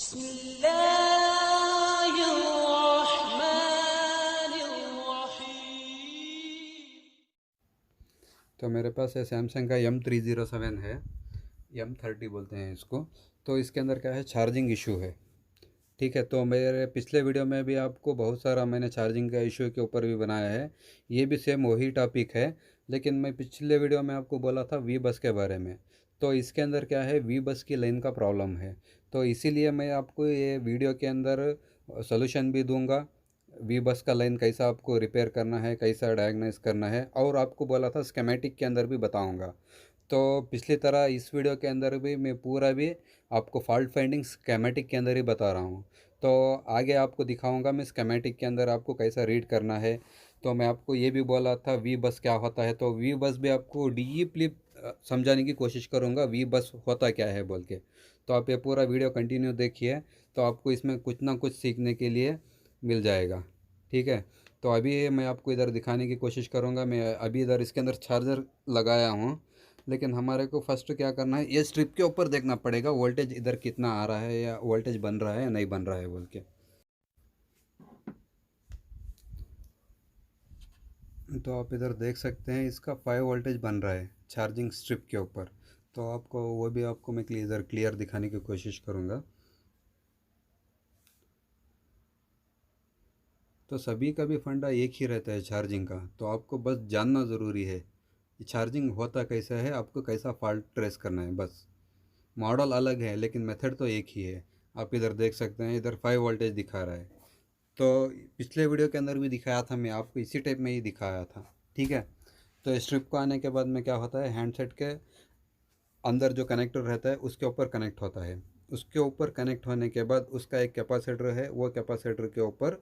तो मेरे पास है सैमसंग का M307 है, M30 बोलते हैं इसको। तो इसके अंदर क्या है, चार्जिंग इशू है। ठीक है, तो मेरे पिछले वीडियो में भी आपको बहुत सारा मैंने चार्जिंग का इशू के ऊपर भी बनाया है। ये भी सेम वही टॉपिक है, लेकिन मैं पिछले वीडियो में आपको बोला था वी बस के बारे में। तो इसके अंदर क्या है, वी बस की लाइन का प्रॉब्लम है। तो इसीलिए मैं आपको ये वीडियो के अंदर सोल्यूशन भी दूंगा। वी बस का लाइन कैसा आपको रिपेयर करना है, कैसा डायग्नोस करना है, और आपको बोला था स्केमेटिक के अंदर भी बताऊंगा। तो पिछली तरह इस वीडियो के अंदर भी मैं पूरा भी आपको फॉल्ट फाइंडिंग स्केमेटिक के अंदर ही बता रहा हूँ। तो आगे आपको दिखाऊंगा मैं स्केमेटिक के अंदर आपको कैसा रीड करना है। तो मैं आपको ये भी बोला था वी बस क्या होता है, तो वी बस भी आपको डीपली समझाने की कोशिश करूँगा वी बस होता क्या है बोल के। तो आप ये पूरा वीडियो कंटिन्यू देखिए, तो आपको इसमें कुछ ना कुछ सीखने के लिए मिल जाएगा। ठीक है, तो अभी मैं आपको इधर दिखाने की कोशिश करूँगा। मैं अभी इधर इसके अंदर चार्जर लगाया हूँ, लेकिन हमारे को फर्स्ट क्या करना है, ये स्ट्रिप के ऊपर देखना पड़ेगा वोल्टेज इधर कितना आ रहा है, या वोल्टेज बन रहा है या नहीं बन रहा है बोल के। तो आप इधर देख सकते हैं इसका 5 वोल्टेज बन रहा है चार्जिंग स्ट्रिप के ऊपर। तो आपको वो भी आपको मैं इधर क्लियर दिखाने की कोशिश करूँगा। तो सभी का भी फंडा एक ही रहता है चार्जिंग का, तो आपको बस जानना ज़रूरी है कि चार्जिंग होता कैसा है, आपको कैसा फॉल्ट ट्रेस करना है बस। मॉडल अलग है लेकिन मेथड तो एक ही है। आप इधर देख सकते हैं, इधर 5 वोल्टेज दिखा रहा है। तो पिछले वीडियो के अंदर भी दिखाया था, मैं आपको इसी टाइप में ही दिखाया था। ठीक है, तो स्ट्रिप को आने के बाद में क्या होता है, हैंडसेट के अंदर जो कनेक्टर रहता है उसके ऊपर कनेक्ट होता है। उसके ऊपर कनेक्ट होने के बाद उसका एक कैपेसिटर है, वो कैपेसिटर के ऊपर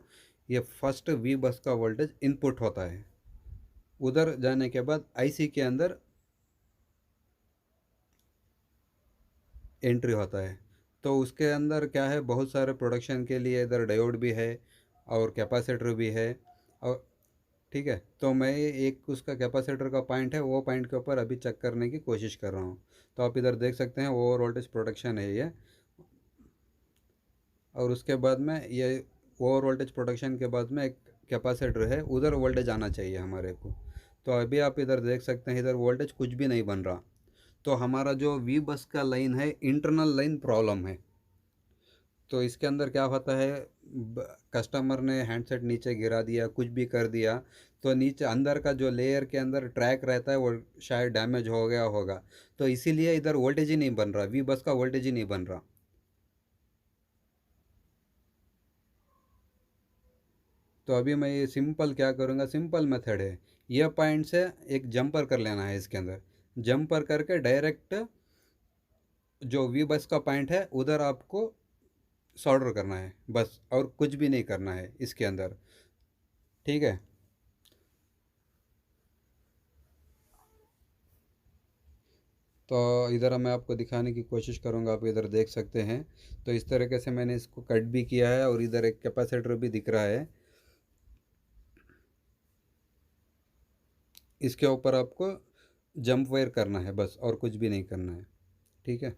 ये फर्स्ट वी बस का वोल्टेज इनपुट होता है। उधर जाने के बाद आईसी के अंदर एंट्री होता है। तो उसके अंदर क्या है, बहुत सारे प्रोडक्शन के लिए इधर डायोड भी है और कैपेसिटर भी है। और ठीक है, तो मैं एक उसका कैपेसिटर का पॉइंट है, वो पॉइंट के ऊपर अभी चेक करने की कोशिश कर रहा हूँ। तो आप इधर देख सकते हैं ओवर वोल्टेज प्रोडक्शन है ये। और उसके बाद में ये ओवर वोल्टेज प्रोडक्शन के बाद में एक कैपेसिटर है, उधर वोल्टेज आना चाहिए हमारे को। तो अभी आप इधर देख सकते हैं इधर वोल्टेज कुछ भी नहीं बन रहा। तो हमारा जो वी बस का लाइन है, इंटरनल लाइन प्रॉब्लम है। तो इसके अंदर क्या होता है, कस्टमर ने हैंडसेट नीचे गिरा दिया, कुछ भी कर दिया, तो नीचे अंदर का जो लेयर के अंदर ट्रैक रहता है वो शायद डैमेज हो गया होगा। तो इसीलिए इधर वोल्टेज ही नहीं बन रहा, वी बस का वोल्टेज ही नहीं बन रहा। तो अभी मैं ये सिंपल क्या करूँगा, सिंपल मेथड है। ये पॉइंट से एक जंपर कर लेना है इसके अंदर। जंपर करके डायरेक्ट जो वी बस का पॉइंट है उधर आपको सॉल्डर करना है बस, और कुछ भी नहीं करना है इसके अंदर। ठीक है, तो इधर मैं आपको दिखाने की कोशिश करूँगा, आप इधर देख सकते हैं। तो इस तरीके से मैंने इसको कट भी किया है, और इधर एक कैपेसिटर भी दिख रहा है। इसके ऊपर आपको जंप वायर करना है बस, और कुछ भी नहीं करना है। ठीक है,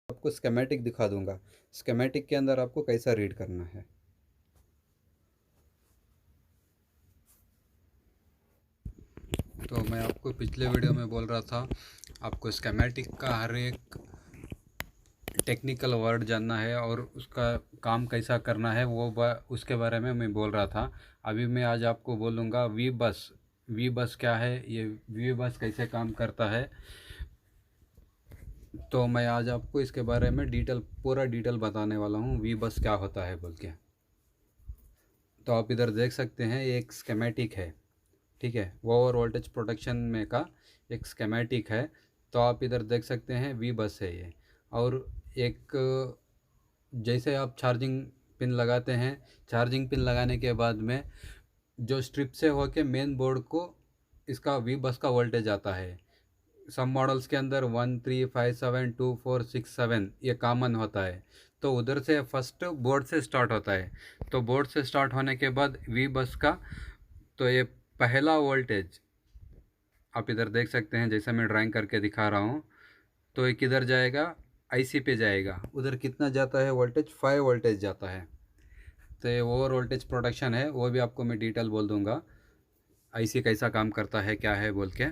आपको स्केमेटिक दिखा दूंगा, स्केमेटिक के अंदर आपको कैसा रीड करना है। तो मैं आपको पिछले वीडियो में बोल रहा था आपको स्केमेटिक का हर एक टेक्निकल वर्ड जानना है, और उसका काम कैसा करना है उसके बारे में मैं बोल रहा था। अभी मैं आज आपको बोलूँगा वी बस। वी बस क्या है, ये वी बस कैसे काम करता है, तो मैं आज आपको इसके बारे में पूरा डिटेल बताने वाला हूँ वी बस क्या होता है बोल के। तो आप इधर देख सकते हैं ये एक स्केमेटिक है। ठीक है, ओवर वोल्टेज प्रोटेक्शन में का एक स्केमेटिक है। तो आप इधर देख सकते हैं वी बस है ये। और एक जैसे आप चार्जिंग पिन लगाते हैं, चार्जिंग पिन लगाने के बाद में जो स्ट्रिप से होके मेन बोर्ड को इसका वी बस का वोल्टेज आता है। सब मॉडल्स के अंदर 1 3 5 7 2 4 6 7 ये कॉमन होता है। तो उधर से फर्स्ट बोर्ड से स्टार्ट होता है। तो बोर्ड से स्टार्ट होने के बाद वी बस का, तो ये पहला वोल्टेज आप इधर देख सकते हैं, जैसा मैं ड्राइंग करके दिखा रहा हूँ। तो ये किधर जाएगा, आईसी पे जाएगा। उधर कितना जाता है वोल्टेज, 5 वोल्टेज जाता है। तो ये ओवर वोल्टेज प्रोडक्शन है, वो भी आपको मैं डिटेल बोल दूंगा, आईसी कैसा काम करता है क्या है बोल के।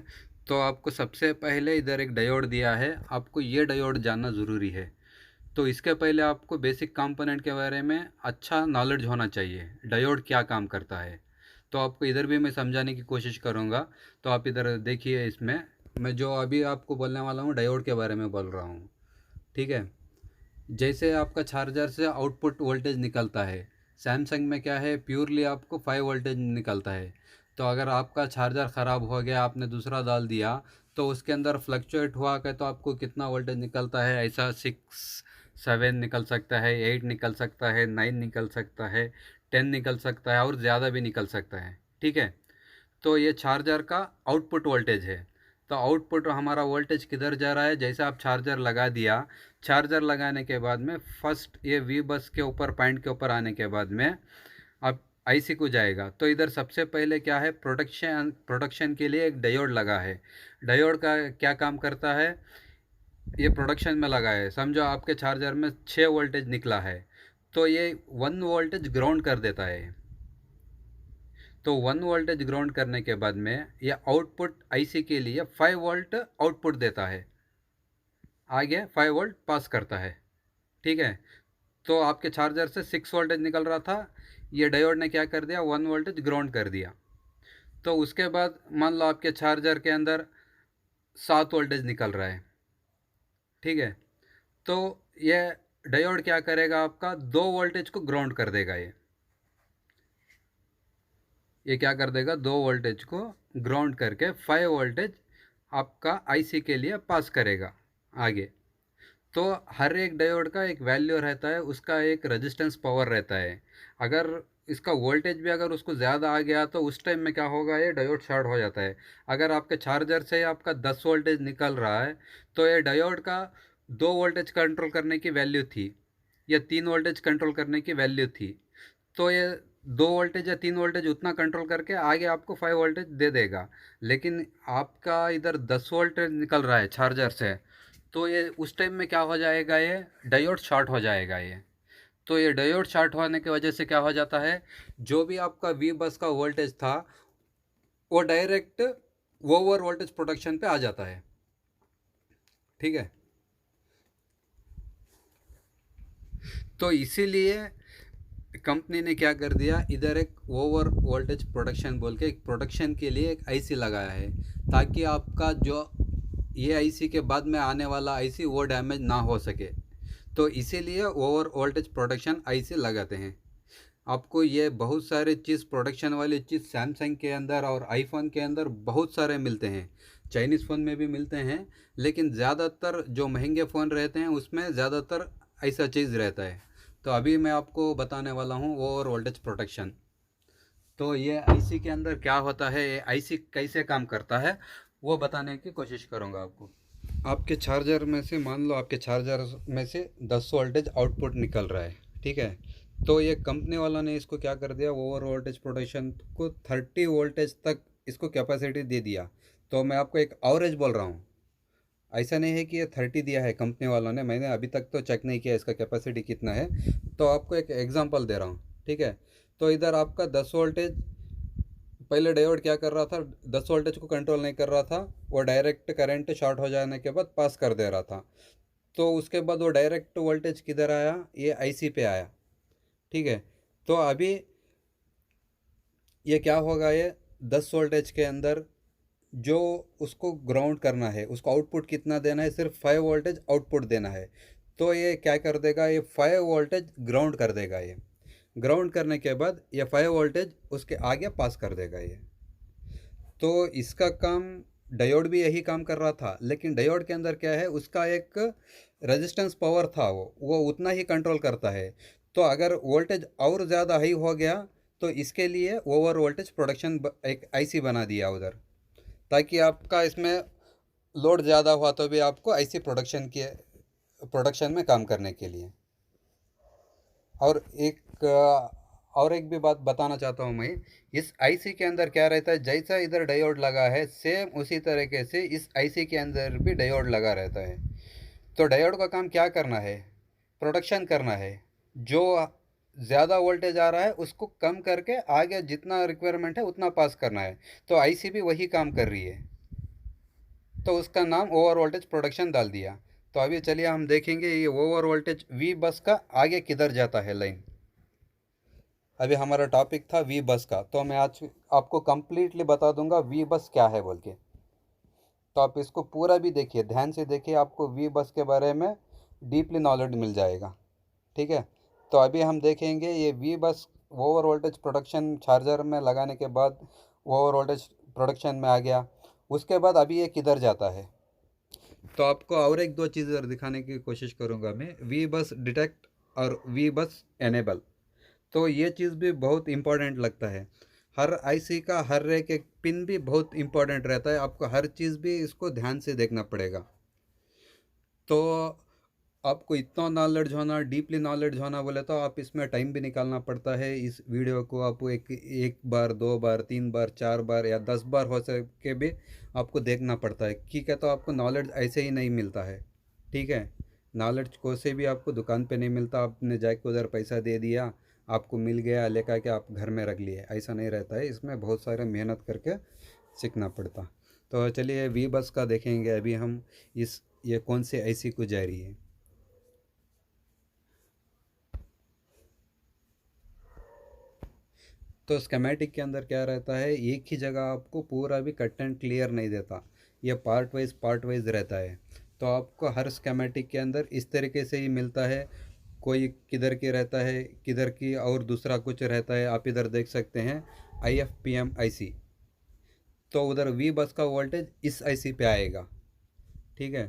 तो आपको सबसे पहले इधर एक डायोड दिया है, आपको ये डायोड जानना ज़रूरी है। तो इसके पहले आपको बेसिक कंपोनेंट के बारे में अच्छा नॉलेज होना चाहिए, डायोड क्या काम करता है। तो आपको इधर भी मैं समझाने की कोशिश करूँगा। तो आप इधर देखिए, इसमें मैं जो अभी आपको बोलने वाला हूँ डायोड के बारे में बोल रहा हूँ, ठीक है। जैसे आपका चार्जर से आउटपुट वोल्टेज निकलता है, सैमसंग में क्या है, प्योरली आपको 5 वोल्टेज निकलता है। तो अगर आपका चार्जर ख़राब हो गया, आपने दूसरा डाल दिया, तो उसके अंदर फ्लक्चुएट हुआ कि तो आपको कितना वोल्टेज निकलता है, ऐसा 6 7 निकल सकता है, 8 निकल सकता है, 9 निकल सकता है, 10 निकल सकता है और ज़्यादा भी निकल सकता है, ठीक है। तो ये चार्जर का आउटपुट वोल्टेज है। तो आउटपुट हमारा वोल्टेज किधर जा रहा है, जैसे आप चार्जर लगा दिया, चार्जर लगाने के बाद में फर्स्ट ये वी बस के ऊपर पॉइंट के ऊपर आने के बाद में अब आईसी को जाएगा। तो इधर सबसे पहले क्या है, प्रोडक्शन के लिए एक डायोड लगा है। डायोड का क्या काम करता है, ये प्रोडक्शन में लगा है। समझो आपके चार्जर में 6 वोल्टेज निकला है, तो ये 1 वोल्टेज ग्राउंड कर देता है। तो 1 वोल्टेज ग्राउंड करने के बाद में ये आउटपुट आईसी के लिए 5 वोल्ट आउटपुट देता है, आगे 5 वोल्ट पास करता है, ठीक है। तो आपके चार्जर से 6 वोल्टेज निकल रहा था, ये डायोड ने क्या कर दिया, 1 वोल्टेज ग्राउंड कर दिया। तो उसके बाद मान लो आपके चार्जर के अंदर 7 वोल्टेज निकल रहा है, ठीक है। तो ये डायोड क्या करेगा, आपका 2 वोल्टेज को ग्राउंड कर देगा। ये क्या कर देगा, 2 वोल्टेज को ग्राउंड करके 5 वोल्टेज आपका आईसी के लिए पास करेगा आगे। तो हर एक डायोड का एक वैल्यू रहता है, उसका एक रेजिस्टेंस पावर रहता है। अगर इसका वोल्टेज भी अगर उसको ज़्यादा आ गया तो उस टाइम में क्या होगा, ये डायोड शॉर्ट हो जाता है। अगर आपके चार्जर से आपका 10 वोल्टेज निकल रहा है, तो ये डायोड का 2 वोल्टेज कंट्रोल करने की वैल्यू थी या 3 वोल्टेज कंट्रोल करने की वैल्यू थी। तो ये 2 वोल्टेज या 3 वोल्टेज उतना कंट्रोल करके आगे आपको 5 वोल्टेज दे देगा। लेकिन आपका इधर 10 वोल्टेज निकल रहा है चार्जर से, तो ये उस टाइम में क्या हो जाएगा, ये डायोड शॉर्ट हो जाएगा ये। तो ये डायोड शॉर्ट होने की वजह से क्या हो जाता है, जो भी आपका वी बस का वोल्टेज था वो डायरेक्ट ओवर वोल्टेज प्रोडक्शन पे आ जाता है, ठीक है। तो इसीलिए कंपनी ने क्या कर दिया, इधर एक ओवर वोल्टेज प्रोडक्शन बोल के एक प्रोडक्शन के लिए एक आईसी लगाया है, ताकि आपका जो ये आईसी के बाद में आने वाला आईसी वो डैमेज ना हो सके। तो इसीलिए ओवर वोल्टेज प्रोडक्शन आईसी लगाते हैं। आपको ये बहुत सारे चीज़, प्रोडक्शन वाली चीज़ सैमसंग के अंदर और आईफोन के अंदर बहुत सारे मिलते हैं, चाइनीज़ फ़ोन में भी मिलते हैं, लेकिन ज़्यादातर जो महंगे फ़ोन रहते हैं उसमें ज़्यादातर ऐसा चीज़ रहता है। तो अभी मैं आपको बताने वाला हूँ ओवर वोल्टेज प्रोटेक्शन। तो ये आईसी के अंदर क्या होता है, ये आईसी कैसे काम करता है, वो बताने की कोशिश करूँगा आपको। आपके चार्जर में से मान लो आपके चार्जर में से 10 वोल्टेज आउटपुट निकल रहा है, ठीक है। तो ये कंपनी वालों ने इसको क्या कर दिया, ओवर वोल्टेज प्रोटेक्शन को 30 वोल्टेज तक इसको कैपेसिटी दे दिया। तो मैं आपको एक एवरेज बोल रहा हूँ, ऐसा नहीं है कि ये 30 दिया है कंपनी वालों ने, मैंने अभी तक तो चेक नहीं किया इसका कैपेसिटी कितना है। तो आपको एक एग्जांपल दे रहा हूँ, ठीक है। तो इधर आपका 10 वोल्टेज, पहले डायोड क्या कर रहा था, 10 वोल्टेज को कंट्रोल नहीं कर रहा था, वो डायरेक्ट करंट शॉर्ट हो जाने के बाद पास कर दे रहा था। तो उसके बाद वो डायरेक्ट वोल्टेज किधर आया, ये आईसी पे आया, ठीक है। तो अभी ये क्या होगा, ये 10 वोल्टेज के अंदर जो उसको ग्राउंड करना है, उसको आउटपुट कितना देना है, सिर्फ 5 वोल्टेज आउटपुट देना है। तो ये क्या कर देगा, ये 5 वोल्टेज ग्राउंड कर देगा। ये ग्राउंड करने के बाद ये 5 वोल्टेज उसके आगे पास कर देगा ये। तो इसका काम, डायोड भी यही काम कर रहा था, लेकिन डायोड के अंदर क्या है, उसका एक रेजिस्टेंस पावर था, वो उतना ही कंट्रोल करता है। तो अगर वोल्टेज और ज़्यादा हाई हो गया तो इसके लिए ओवर वोल्टेज प्रोडक्शन एक आईसी बना दिया उधर, ताकि आपका इसमें लोड ज़्यादा हुआ तो भी आपको आईसी प्रोडक्शन में काम करने के लिए। और एक भी बात बताना चाहता हूँ मैं, इस आईसी के अंदर क्या रहता है, जैसा इधर डायोड लगा है सेम उसी तरीके से इस आईसी के अंदर भी डायोड लगा रहता है। तो डायोड का काम क्या करना है, प्रोडक्शन करना है। जो ज़्यादा वोल्टेज आ रहा है उसको कम करके आगे जितना रिक्वायरमेंट है उतना पास करना है। तो आईसी भी वही काम कर रही है, तो उसका नाम ओवर वोल्टेज प्रोडक्शन डाल दिया। तो अभी चलिए हम देखेंगे ये ओवर वोल्टेज वी बस का आगे किधर जाता है लाइन। अभी हमारा टॉपिक था वी बस का, तो मैं आज आपको कंप्लीटली बता दूंगा वी बस क्या है बोल के। तो आप इसको पूरा भी देखिए, ध्यान से देखिए, आपको वी बस के बारे में डीपली नॉलेज मिल जाएगा। ठीक है। तो अभी हम देखेंगे ये वी बस ओवर वोल्टेज प्रोडक्शन चार्जर में लगाने के बाद ओवर वोल्टेज प्रोडक्शन में आ गया। उसके बाद अभी ये किधर जाता है। तो आपको और एक दो चीज़ दिखाने की कोशिश करूँगा मैं, वी बस डिटेक्ट और वी बस एनेबल। तो ये चीज़ भी बहुत इम्पोर्टेंट लगता है। हर आईसी का हर एक पिन भी बहुत इम्पोर्टेंट रहता है, आपको हर चीज़ भी इसको ध्यान से देखना पड़ेगा। तो आपको इतना नॉलेज होना, डीपली नॉलेज होना बोले तो आप इसमें टाइम भी निकालना पड़ता है। इस वीडियो को आप एक बार, दो बार, तीन बार, चार बार या 10 बार हो सके भी आपको देखना पड़ता है। ठीक है। तो आपको नॉलेज ऐसे ही नहीं मिलता है। ठीक है। नॉलेज को से भी आपको दुकान पे नहीं मिलता, आपने जाके उधर पैसा दे दिया, आपको मिल गया, लेकर के आप घर में रख लिए, ऐसा नहीं रहता है। इसमें बहुत सारे मेहनत करके सीखना पड़ता। तो चलिए वी बस का देखेंगे अभी हम। इस ये कौन सी आईसी को जा रही है। तो स्केमेटिक के अंदर क्या रहता है, एक ही जगह आपको पूरा भी कट एंड क्लियर नहीं देता, ये पार्ट वाइज रहता है। तो आपको हर स्केमेटिक के अंदर इस तरीके से ही मिलता है। कोई किधर की रहता है, किधर की और दूसरा कुछ रहता है। आप इधर देख सकते हैं IFPM IC, तो उधर वी बस का वोल्टेज इस आईसी पे आएगा। ठीक है।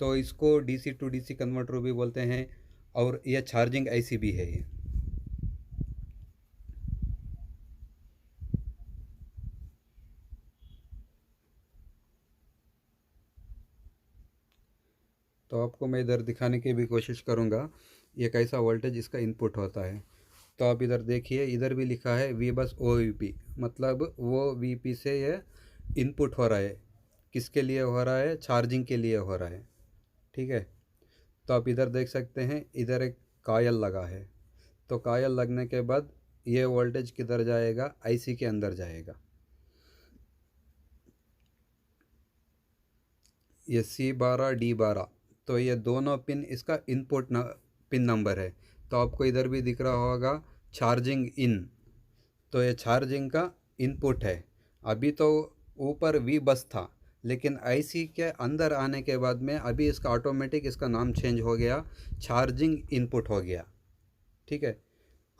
तो इसको DC टू DC कन्वर्टर भी बोलते हैं, और यह चार्जिंग आईसी भी है ये। तो आपको मैं इधर दिखाने की भी कोशिश करूँगा ये कैसा वोल्टेज इसका इनपुट होता है। तो आप इधर देखिए, इधर भी लिखा है वी बस OVP, मतलब वो VP से ये इनपुट हो रहा है। किसके लिए हो रहा है, चार्जिंग के लिए हो रहा है। ठीक है। तो आप इधर देख सकते हैं, इधर एक कायल लगा है। तो कायल लगने के बाद ये वोल्टेज किधर जाएगा, आईसी के अंदर जाएगा। ये C12 D12, तो ये दोनों पिन इसका पिन नंबर है। तो आपको इधर भी दिख रहा होगा चार्जिंग इन, तो ये चार्जिंग का इनपुट है। अभी तो ऊपर वी बस था, लेकिन आईसी के अंदर आने के बाद में अभी इसका ऑटोमेटिक इसका नाम चेंज हो गया, चार्जिंग इनपुट हो गया। ठीक है।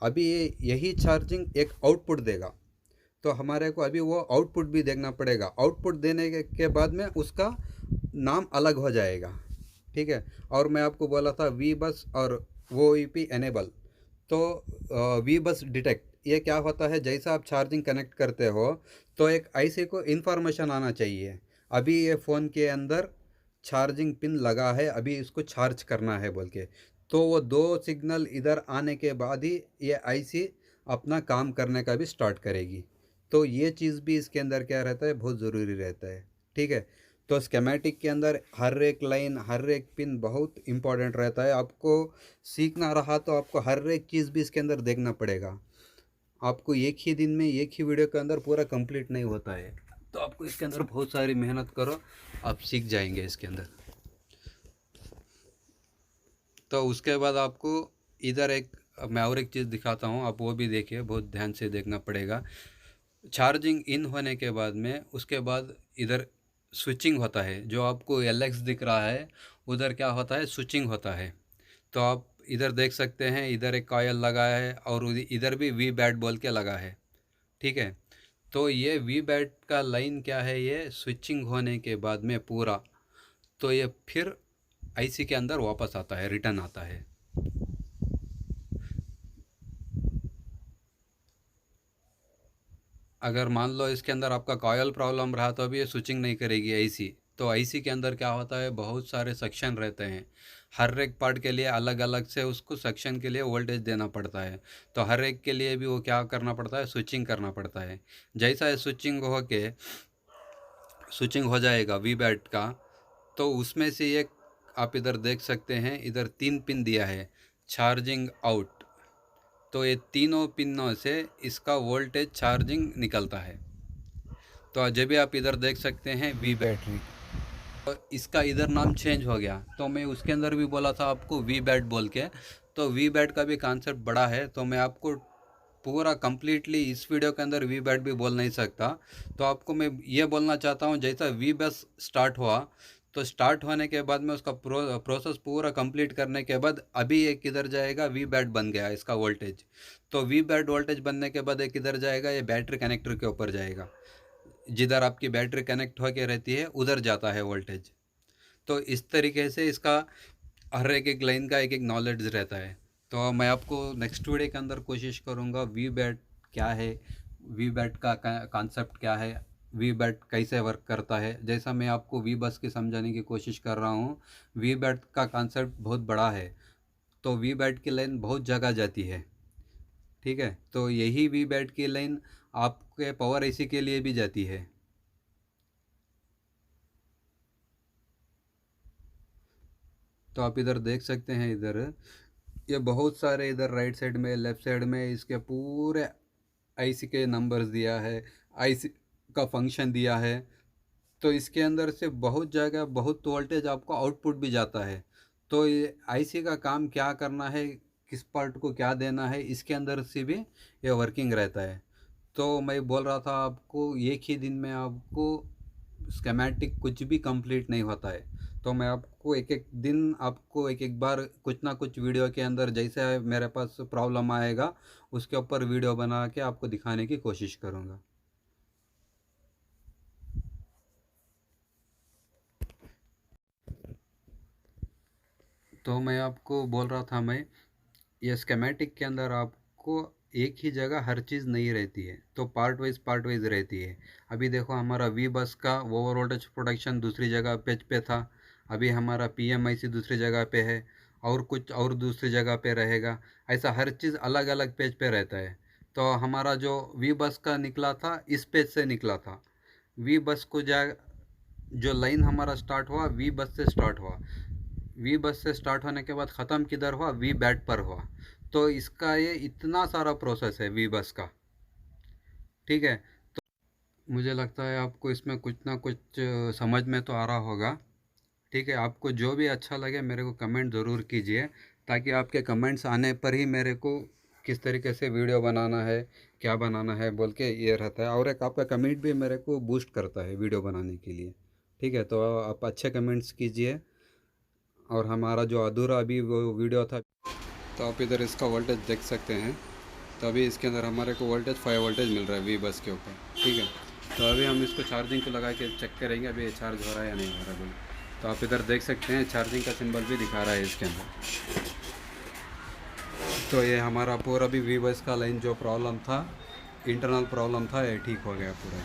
अभी ये यही चार्जिंग एक आउटपुट देगा, तो हमारे को अभी वो आउटपुट भी देखना पड़ेगा। आउटपुट देने के बाद में उसका नाम अलग हो जाएगा। ठीक है। और मैं आपको बोला था वी बस और वो ईपी एनेबल। तो वी बस डिटेक्ट ये क्या होता है, जैसा आप चार्जिंग कनेक्ट करते हो तो एक आईसी को इन्फॉर्मेशन आना चाहिए, अभी ये फ़ोन के अंदर चार्जिंग पिन लगा है, अभी इसको चार्ज करना है बोल के। तो वो दो सिग्नल इधर आने के बाद ही ये आईसी अपना काम करने का भी स्टार्ट करेगी। तो ये चीज़ भी इसके अंदर क्या रहता है, बहुत ज़रूरी रहता है। ठीक है। तो स्केमेटिक के अंदर हर एक लाइन, हर एक पिन बहुत इंपॉर्टेंट रहता है। आपको सीखना रहा तो आपको हर एक चीज़ भी इसके अंदर देखना पड़ेगा। आपको एक ही दिन में, एक ही वीडियो के अंदर पूरा कंप्लीट नहीं होता है। तो आपको इसके अंदर बहुत सारी मेहनत करो, आप सीख जाएंगे इसके अंदर। तो उसके बाद आपको इधर एक, मैं और एक चीज़ दिखाता हूँ, आप वो भी देखिए, बहुत ध्यान से देखना पड़ेगा। चार्जिंग इन होने के बाद में उसके बाद इधर स्विचिंग होता है। जो आपको LX दिख रहा है उधर क्या होता है, स्विचिंग होता है। तो आप इधर देख सकते हैं, इधर एक कॉयल लगा है और इधर भी वी बैट बोल के लगा है। ठीक है। तो ये वी बैट का लाइन क्या है, ये स्विचिंग होने के बाद में पूरा, तो ये फिर आईसी के अंदर वापस आता है, रिटर्न आता है। अगर मान लो इसके अंदर आपका कॉयल प्रॉब्लम रहा तो अभी ये स्विचिंग नहीं करेगी आईसी, तो आईसी के अंदर क्या होता है, बहुत सारे सेक्शन रहते हैं, हर एक पार्ट के लिए अलग अलग से उसको सेक्शन के लिए वोल्टेज देना पड़ता है। तो हर एक के लिए भी वो क्या करना पड़ता है, स्विचिंग करना पड़ता है। जैसा स्विचिंग हो जाएगा वी बैट का, तो उसमें से एक आप इधर देख सकते हैं, इधर 3 पिन दिया है चार्जिंग आउट। तो ये तीनों पिनों से इसका वोल्टेज चार्जिंग निकलता है। तो जब भी आप इधर देख सकते हैं वी बैटरी, तो इसका इधर नाम चेंज हो गया। तो मैं उसके अंदर भी बोला था आपको वी बैट बोल के। तो वी बैट का भी कॉन्सेप्ट बड़ा है, तो मैं आपको पूरा कंप्लीटली इस वीडियो के अंदर वी बैट भी बोल नहीं सकता। तो आपको मैं ये बोलना चाहता हूँ, जैसा वी बस स्टार्ट हुआ, तो स्टार्ट होने के बाद में उसका प्रोसेस पूरा कंप्लीट करने के बाद अभी एक किधर जाएगा, वी बैट बन गया इसका वोल्टेज। तो वी बैट वोल्टेज बनने के बाद एक किधर जाएगा, ये बैटरी कनेक्टर के ऊपर जाएगा, जिधर आपकी बैटरी कनेक्ट होके रहती है उधर जाता है वोल्टेज। तो इस तरीके से इसका हर एक लाइन का एक नॉलेज रहता है। तो मैं आपको नेक्स्ट वीडियो के अंदर कोशिश करूँगा वी बैट क्या है, वी बैट का कॉन्सेप्ट क्या है, वी बैट कैसे वर्क करता है। जैसा मैं आपको वी बस की समझाने की कोशिश कर रहा हूँ, वी बैट का कॉन्सेप्ट बहुत बड़ा है। तो वी बैट की लाइन बहुत जगह जाती है, ठीक है। तो यही वी बैट की लाइन आपके पावर एसी के लिए भी जाती है। तो आप इधर देख सकते हैं, इधर ये बहुत सारे, इधर राइट साइड में लेफ्ट साइड में इसके पूरे आईसी के नंबर्स दिया है, आईसी का फंक्शन दिया है। तो इसके अंदर से बहुत जगह बहुत वोल्टेज आपको आउटपुट भी जाता है। तो ये आईसी का काम क्या करना है, किस पार्ट को क्या देना है, इसके अंदर से भी ये वर्किंग रहता है। तो मैं बोल रहा था आपको, एक ही दिन में आपको स्केमेटिक कुछ भी कंप्लीट नहीं होता है। तो मैं आपको एक एक दिन, आपको एक एक बार कुछ ना कुछ वीडियो के अंदर, जैसे मेरे पास प्रॉब्लम आएगा उसके ऊपर वीडियो बना के आपको दिखाने की कोशिश करूँगा। तो मैं आपको बोल रहा था, मैं ये स्केमेटिक के अंदर आपको एक ही जगह हर चीज़ नहीं रहती है, तो पार्ट वाइज रहती है। अभी देखो, हमारा वी बस का ओवर वोल्टेज प्रोटेक्शन दूसरी जगह पेज पे था, अभी हमारा पीएमआईसी दूसरी जगह पे है, और कुछ और दूसरी जगह पे रहेगा। ऐसा हर चीज़ अलग अलग पेज पे रहता है। तो हमारा जो वी बस का निकला था, इस पेज से निकला था। वी बस को जो लाइन हमारा स्टार्ट हुआ, वी बस से स्टार्ट हुआ। वी बस से स्टार्ट होने के बाद ख़त्म किधर हुआ, वी बैट पर हुआ। तो इसका ये इतना सारा प्रोसेस है वी बस का, ठीक है। तो मुझे लगता है आपको इसमें कुछ ना कुछ समझ में तो आ रहा होगा, ठीक है। आपको जो भी अच्छा लगे मेरे को कमेंट ज़रूर कीजिए, ताकि आपके कमेंट्स आने पर ही मेरे को किस तरीके से वीडियो बनाना है, क्या बनाना है बोल के ये रहता है। और एक आपका कमेंट भी मेरे को बूस्ट करता है वीडियो बनाने के लिए, ठीक है। तो आप अच्छे कमेंट्स कीजिए। और हमारा जो अधूरा अभी वो वीडियो था, तो आप इधर इसका वोल्टेज देख सकते हैं। तो अभी इसके अंदर हमारे को वोल्टेज 5 वोल्टेज मिल रहा है वी बस के ऊपर, ठीक है। तो अभी हम इसको चार्जिंग को लगा के चेक करेंगे अभी ये चार्ज हो रहा है या नहीं हो रहा है। तो आप इधर देख सकते हैं चार्जिंग का सिंबल भी दिखा रहा है इसके अंदर। तो ये हमारा पूरा भी वी बस का लाइन जो प्रॉब्लम था, इंटरनल प्रॉब्लम था, ये ठीक हो गया पूरा।